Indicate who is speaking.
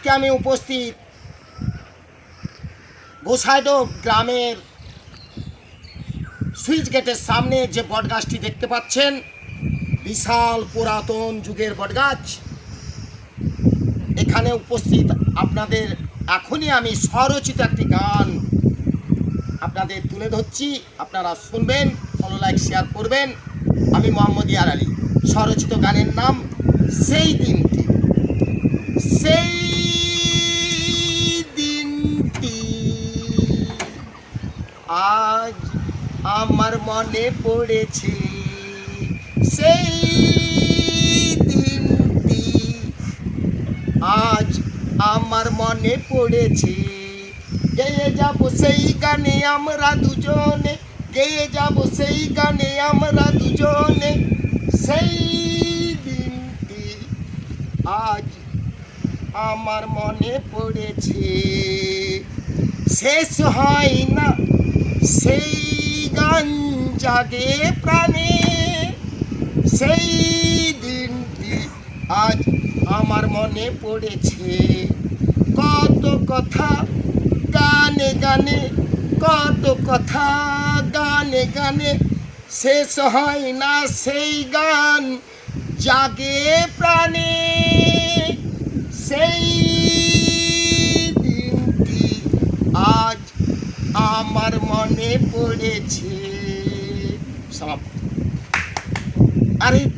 Speaker 1: আজকে আমি উপস্থিত গোসাইডো গ্রামের সুইচ গেটের সামনে যে বটগাছটি দেখতে পাচ্ছেন, বিশাল পুরাতন যুগের বটগাছ। এখানে উপস্থিত আপনাদের এখনই আমি স্বরচিত একটি গান আপনাদের তুলে ধরছি, আপনারা শুনবেন, ফলো লাইক শেয়ার করবেন। আমি মোহাম্মদ ইয়ার আলী। স্বরচিত গানের নাম সেই দিনটি। সেই দিনটি আজ আমার মনে পড়েছে, সেই দিনটি আজ আমার মনে পড়েছে। গেয়ে যাব সেই গানে আমরা দুজনে, গেয়ে যাব সেই গানে আমরা দুজনে। সেই দিনটি আজ আমার মনে পড়েছে। শেষ হয় না সেই গান জাগে প্রাণে, সেই দিনটি আজ আমার মনে পড়েছে। কত কথা গানে গানে, কত কথা গানে গানে, শেষ হয় না সেই গান জাগে প্রাণে। সেই দিনটি আজ আমার মনে পড়েছে। সমাপ্ত। আরে